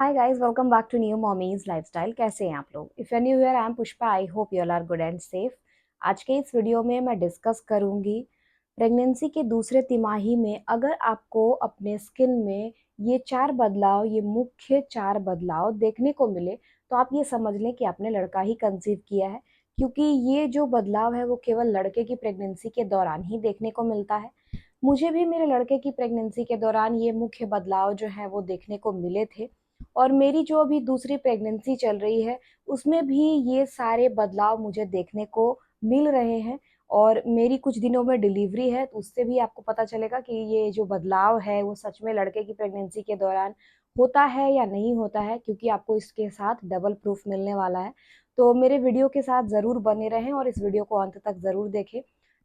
Hi guys, welcome back to new mommies lifestyle. कैसे हैं आप लोग? If you are new here, I am Pushpa. I hope you all are good and safe. आज के इस video में मैं डिस्कस करूंगी प्रेगनेंसी के दूसरे तिमाही में अगर आपको अपने स्किन में ये चार बदलाव, ये मुख्य चार बदलाव देखने को मिले तो आप ये समझ लें कि आपने लड़का ही कंसीव किया है। क्योंकि ये जो बदलाव है वो केवल लड़के की प्रेगनेंसी के दौरान ही देखने को मिलता है। मुझे भी मेरे लड़के की प्रेगनेंसी के दौरान ये मुख्य बदलाव जो है वो देखने को मिले थे। और मेरी जो अभी दूसरी प्रेगनेंसी चल रही है उसमें भी ये सारे बदलाव मुझे देखने को मिल रहे हैं। और मेरी कुछ दिनों में डिलीवरी है तो उससे भी आपको पता चलेगा कि ये जो बदलाव है वो सच में लड़के की प्रेगनेंसी के दौरान होता है या नहीं होता है, क्योंकि आपको इसके साथ डबल प्रूफ मिलने वाला है। तो मेरे वीडियो के साथ ज़रूर बने रहें और इस वीडियो को अंत तक ज़रूर देखें,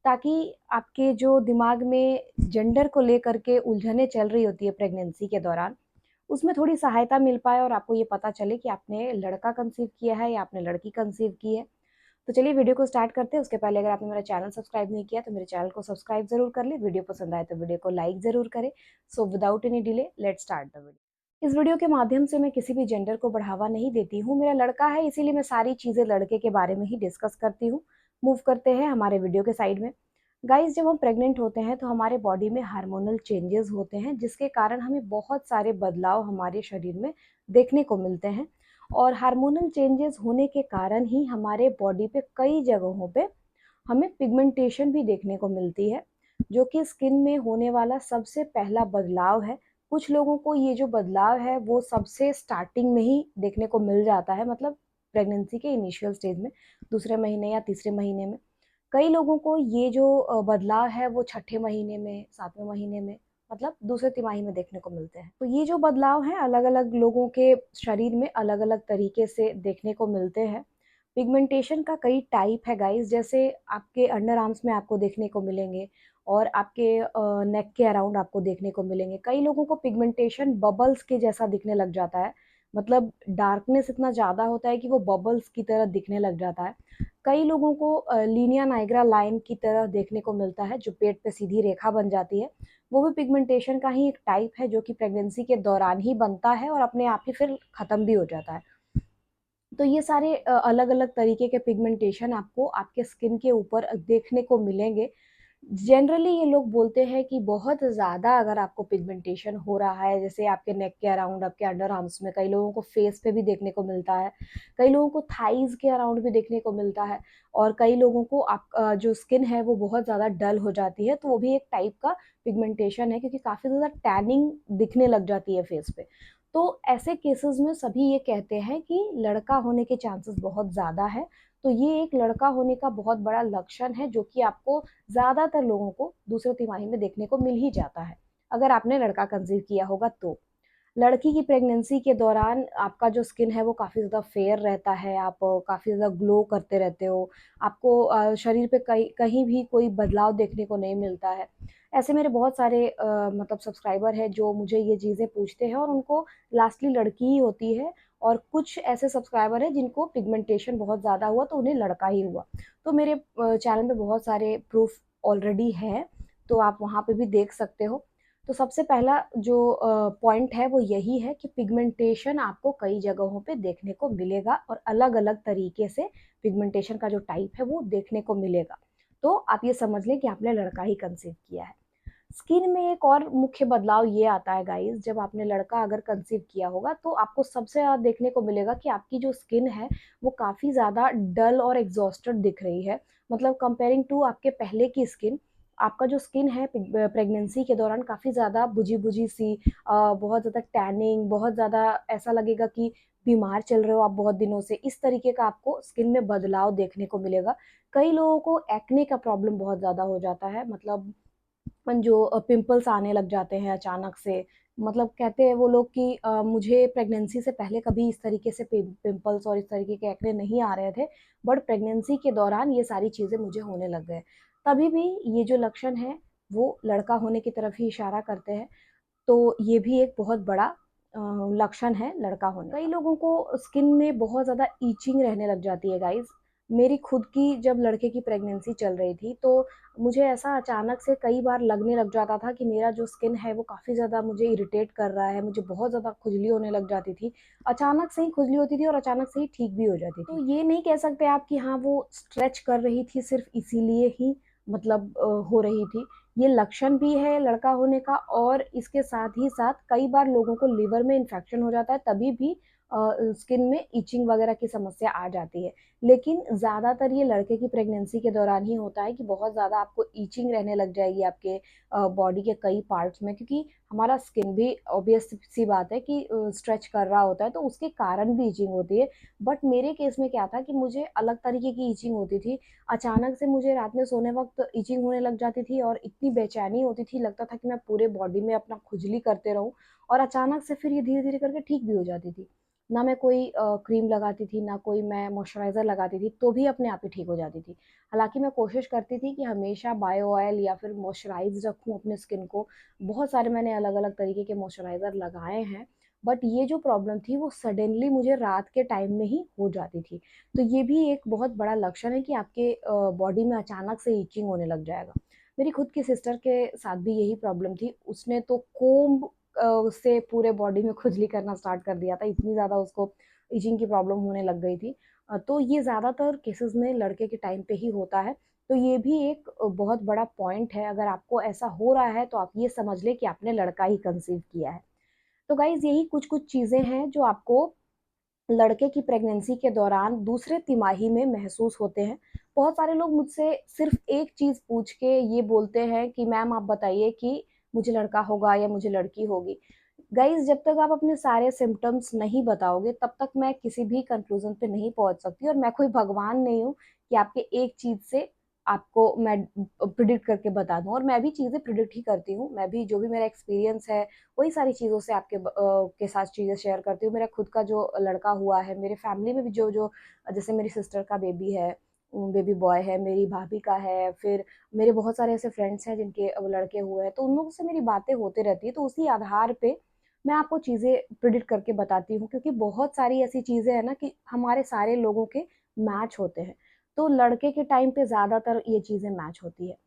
ताकि आपके जो दिमाग में जेंडर को लेकर के उलझनें चल रही होती है प्रेगनेंसी के दौरान, उसमें थोड़ी सहायता मिल पाए और आपको ये पता चले कि आपने लड़का कंसीव किया है या आपने लड़की कंसीव की है। तो चलिए वीडियो को स्टार्ट करते हैं। उसके पहले अगर आपने मेरा चैनल सब्सक्राइब नहीं किया तो मेरे चैनल को सब्सक्राइब जरूर कर ले। वीडियो पसंद आए तो वीडियो को लाइक जरूर करें। So without any delay let's start the video. इस वीडियो के माध्यम से मैं किसी भी जेंडर को बढ़ावा नहीं देती हूँ। मेरा लड़का है इसीलिए मैं सारी चीज़ें लड़के के बारे में ही डिस्कस करती हूँ। मूव करते हैं हमारे वीडियो के साइड में। गाइस, जब हम प्रेग्नेंट होते हैं तो हमारे बॉडी में हार्मोनल चेंजेस होते हैं जिसके कारण हमें बहुत सारे बदलाव हमारे शरीर में देखने को मिलते हैं। और हार्मोनल चेंजेस होने के कारण ही हमारे बॉडी पे कई जगहों पे हमें पिगमेंटेशन भी देखने को मिलती है, जो कि स्किन में होने वाला सबसे पहला बदलाव है। कुछ लोगों को ये जो बदलाव है वो सबसे स्टार्टिंग में ही देखने को मिल जाता है, मतलब प्रेगनेंसी के इनिशियल स्टेज में, दूसरे महीने या तीसरे महीने में। कई लोगों को ये जो बदलाव है वो छठे महीने में, सातवें महीने में, मतलब दूसरे तिमाही में देखने को मिलते हैं। तो ये जो बदलाव है अलग अलग लोगों के शरीर में अलग अलग तरीके से देखने को मिलते हैं। पिगमेंटेशन का कई टाइप है गाइस, जैसे आपके अंडर आर्म्स में आपको देखने को मिलेंगे और आपके नेक के अराउंड आपको देखने को मिलेंगे। कई लोगों को पिगमेंटेशन बबल्स के जैसा दिखने लग जाता है, मतलब डार्कनेस इतना ज़्यादा होता है कि वो बबल्स की तरह दिखने लग जाता है। कई लोगों को लीनिया नाइग्रा लाइन की तरह देखने को मिलता है, जो पेट पे सीधी रेखा बन जाती है। वो भी पिगमेंटेशन का ही एक टाइप है जो कि प्रेगनेंसी के दौरान ही बनता है और अपने आप ही फिर खत्म भी हो जाता है। तो ये सारे अलग अलग तरीके के पिगमेंटेशन आपको आपके स्किन के ऊपर देखने को मिलेंगे। जनरली ये लोग बोलते हैं कि बहुत ज़्यादा अगर आपको पिगमेंटेशन हो रहा है, जैसे आपके नेक के अराउंड, आपके अंडर आर्म्स में, कई लोगों को फेस पे भी देखने को मिलता है, कई लोगों को थाइज़ के अराउंड भी देखने को मिलता है, और कई लोगों को आप जो स्किन है वो बहुत ज़्यादा डल हो जाती है, तो वो भी एक टाइप का पिगमेंटेशन है, क्योंकि काफ़ी ज़्यादा टैनिंग दिखने लग जाती है फेस पे। तो ऐसे केसेस में सभी ये कहते हैं कि लड़का होने के चांसेस बहुत ज़्यादा है। तो ये एक लड़का होने का बहुत बड़ा लक्षण है जो कि आपको ज़्यादातर लोगों को दूसरे तिमाही में देखने को मिल ही जाता है, अगर आपने लड़का कंसीव किया होगा तो। लड़की की प्रेगनेंसी के दौरान आपका जो स्किन है वो काफ़ी ज़्यादा फेयर रहता है, आप काफ़ी ज़्यादा ग्लो करते रहते हो, आपको शरीर पे कहीं कहीं भी कोई बदलाव देखने को नहीं मिलता है। ऐसे मेरे बहुत सारे मतलब सब्सक्राइबर हैं जो मुझे ये चीज़ें पूछते हैं और उनको लास्टली लड़की ही होती है। और कुछ ऐसे सब्सक्राइबर हैं जिनको पिगमेंटेशन बहुत ज़्यादा हुआ तो उन्हें लड़का ही हुआ। तो मेरे चैनल पे बहुत सारे प्रूफ ऑलरेडी है, तो आप वहाँ पे भी देख सकते हो। तो सबसे पहला जो पॉइंट है वो यही है कि पिगमेंटेशन आपको कई जगहों पे देखने को मिलेगा और अलग अलग तरीके से पिगमेंटेशन का जो टाइप है वो देखने को मिलेगा। तो आप ये समझ लें कि आपने लड़का ही कंसीव किया है। स्किन में एक और मुख्य बदलाव ये आता है गाइस, जब आपने लड़का अगर कंसीव किया होगा तो आपको सबसे ज़्यादा देखने को मिलेगा कि आपकी जो स्किन है वो काफ़ी ज़्यादा डल और एग्जॉस्टेड दिख रही है। मतलब कंपेयरिंग टू आपके पहले की स्किन, आपका जो स्किन है प्रेगनेंसी के दौरान काफ़ी ज़्यादा बुझी बुझी सी, बहुत ज़्यादा टैनिंग, बहुत ज़्यादा ऐसा लगेगा कि बीमार चल रहे हो आप बहुत दिनों से, इस तरीके का आपको स्किन में बदलाव देखने को मिलेगा। कई लोगों को एक्ने का प्रॉब्लम बहुत ज़्यादा हो जाता है, मतलब जो पिंपल्स आने लग जाते हैं अचानक से। मतलब कहते हैं वो लोग कि मुझे प्रेगनेंसी से पहले कभी इस तरीके से पिंपल्स और इस तरीके के एक्ने नहीं आ रहे थे, बट प्रेगनेंसी के दौरान ये सारी चीज़ें मुझे होने लग गए। तभी भी ये जो लक्षण है वो लड़का होने की तरफ ही इशारा करते हैं। तो ये भी एक बहुत बड़ा लक्षण है लड़का होने का। कई लोगों को स्किन में बहुत ज़्यादा ईचिंग रहने लग जाती है गाइस, मेरी खुद की जब लड़के की प्रेगनेंसी चल रही थी, तो मुझे ऐसा अचानक से कई बार लगने लग जाता था कि मेरा जो स्किन है वो काफ़ी ज़्यादा मुझे इरिटेट कर रहा है, मुझे बहुत ज़्यादा खुजली होने लग जाती थी। अचानक से ही खुजली होती थी और अचानक से ही ठीक भी हो जाती थी। तो ये नहीं कह सकते आप कि हाँ, वो स्ट्रेच कर रही थी सिर्फ़ इसीलिए ही मतलब हो रही थी। ये लक्षण भी है लड़का होने का, और इसके साथ ही साथ कई बार लोगों को लिवर में इन्फेक्शन हो जाता है, तभी भी स्किन में इचिंग वगैरह की समस्या आ जाती है। लेकिन ज़्यादातर ये लड़के की प्रेगनेंसी के दौरान ही होता है कि बहुत ज़्यादा आपको इचिंग रहने लग जाएगी आपके बॉडी के कई पार्ट्स में, क्योंकि हमारा स्किन भी ऑब्वियस सी बात है कि स्ट्रेच कर रहा होता है, तो उसके कारण भी इचिंग होती है। बट मेरे केस में क्या था कि मुझे अलग तरीके की इचिंग होती थी। अचानक से मुझे रात में सोने वक्त इचिंग होने लग जाती थी और इतनी बेचैनी होती थी, लगता था कि मैं पूरे बॉडी में अपना खुजली करते रहूं, और अचानक से फिर ये धीरे धीरे करके ठीक भी हो जाती थी। ना मैं कोई क्रीम लगाती थी, ना कोई मैं मॉइस्चराइज़र लगाती थी, तो भी अपने आप ही ठीक हो जाती थी। हालाँकि मैं कोशिश करती थी कि हमेशा बायो ऑयल या फिर मॉइस्चराइज़ रखूँ अपने स्किन को। बहुत सारे मैंने अलग-अलग तरीके के मॉइस्चराइज़र लगाए हैं, बट ये जो प्रॉब्लम थी वो सडनली मुझे रात के टाइम में ही हो जाती थी। तो ये भी एक बहुत बड़ा लक्षण है कि आपके बॉडी में अचानक से इचिंग होने लग जाएगा। मेरी खुद की सिस्टर के साथ भी यही प्रॉब्लम थी। उसने तो कोम्ब उससे पूरे बॉडी में खुजली करना स्टार्ट कर दिया था, इतनी ज़्यादा उसको इचिंग की प्रॉब्लम होने लग गई थी। तो ये ज़्यादातर केसेज़ में लड़के के टाइम पे ही होता है। तो ये भी एक बहुत बड़ा पॉइंट है, अगर आपको ऐसा हो रहा है तो आप ये समझ लें कि आपने लड़का ही कंसीव किया है। तो गाइज़ यही कुछ-कुछ चीज़ें हैं जो आपको लड़के की प्रेगनेंसी के दौरान दूसरे तिमाही में महसूस होते हैं। बहुत सारे लोग मुझसे सिर्फ़ एक चीज़ पूछ के ये बोलते हैं कि मैम आप बताइए कि मुझे लड़का होगा या मुझे लड़की होगी? गाइज़ जब तक आप अपने सारे सिम्पटम्स नहीं बताओगे, तब तक मैं किसी भी कंक्लूज़न पे नहीं पहुँच सकती, और मैं कोई भगवान नहीं हूँ कि आपके एक चीज़ से आपको मैं प्रिडिक्ट करके बता दूँ, और मैं भी चीज़ें प्रिडिक्ट ही करती हूँ। मैं भी जो भी मेरा एक्सपीरियंस है, वही सारी चीज़ों से के साथ चीज़ें शेयर करती हूँ। मेरा खुद का जो लड़का हुआ है, मेरे फैमिली में भी जो जैसे मेरी सिस्टर का बेबी है, बेबी बॉय है, मेरी भाभी का है, फिर मेरे बहुत सारे ऐसे फ्रेंड्स हैं जिनके लड़के हुए हैं, तो उन लोगों से मेरी बातें होती रहती हैं। तो उसी आधार पे मैं आपको चीज़ें प्रिडिक्ट करके बताती हूँ, क्योंकि बहुत सारी ऐसी चीज़ें हैं ना कि हमारे सारे लोगों के मैच होते हैं। तो लड़के के टाइम पे ज़्यादातर ये चीज़ें मैच होती है।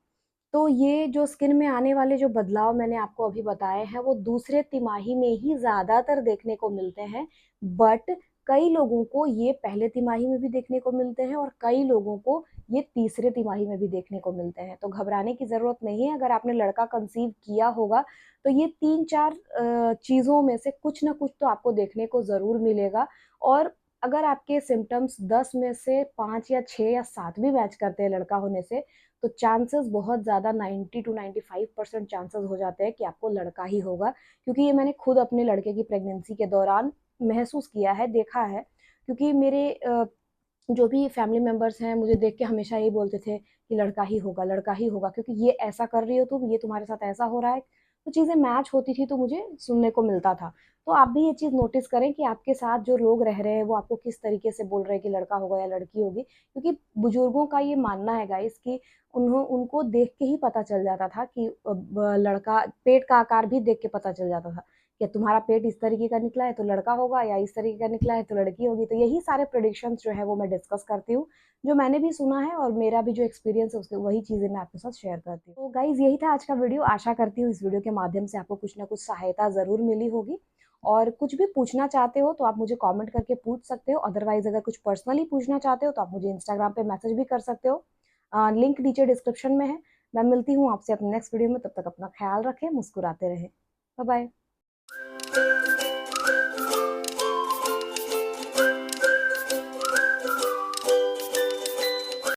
तो ये जो स्किन में आने वाले जो बदलाव मैंने आपको अभी बताए हैं, वो दूसरे तिमाही में ही ज़्यादातर देखने को मिलते हैं। बट कई लोगों को ये पहले तिमाही में भी देखने को मिलते हैं, और कई लोगों को ये तीसरे तिमाही में भी देखने को मिलते हैं। तो घबराने की ज़रूरत नहीं है, अगर आपने लड़का कंसीव किया होगा, तो ये 3-4 चीज़ों में से कुछ ना कुछ तो आपको देखने को ज़रूर मिलेगा। और अगर आपके सिम्पटम्स 10 में से 5 या 6 या 7 भी मैच करते हैं लड़का होने से, तो चांसेस बहुत ज़्यादा 90 टू 95% चांसेस हो जाते हैं कि आपको लड़का ही होगा, क्योंकि ये मैंने खुद अपने लड़के की प्रेगनेंसी के दौरान महसूस किया है, देखा है। क्योंकि मेरे जो भी फैमिली मेंबर्स हैं, मुझे देख के हमेशा यही बोलते थे कि लड़का ही होगा, क्योंकि ये ऐसा कर रही हो तुम, ये तुम्हारे साथ ऐसा हो रहा है। तो चीज़ें मैच होती थी, तो मुझे सुनने को मिलता था। तो आप भी ये चीज़ नोटिस करें कि आपके साथ जो लोग रह रहे हैं, वो आपको किस तरीके से बोल रहे हैं कि लड़का होगा या लड़की होगी। क्योंकि बुजुर्गों का ये मानना है गाइस कि उनको देख के ही पता चल जाता था कि लड़का, पेट का आकार भी देख के पता चल जाता था कि तुम्हारा पेट इस तरीके का निकला है तो लड़का होगा, या इस तरीके का निकला है तो लड़की होगी। तो यही सारे प्रेडिक्शंस जो है वो मैं डिस्कस करती हूँ, जो मैंने भी सुना है, और मेरा भी जो एक्सपीरियंस है उसके वही चीज़ें मैं आपके साथ शेयर करती हूँ। तो गाइज यही था आज का वीडियो। आशा करती हूँ इस वीडियो के माध्यम से आपको कुछ ना कुछ सहायता ज़रूर मिली होगी, और कुछ भी पूछना चाहते हो तो आप मुझे कमेंट करके पूछ सकते हो। अदरवाइज अगर कुछ पर्सनली पूछना चाहते हो तो आप मुझे इंस्टाग्राम पे मैसेज भी कर सकते हो। लिंक नीचे डिस्क्रिप्शन में है। मैं मिलती हूँ आपसे अपने नेक्स्ट वीडियो में, तब तक अपना ख्याल रखें, मुस्कुराते रहें। Bye bye.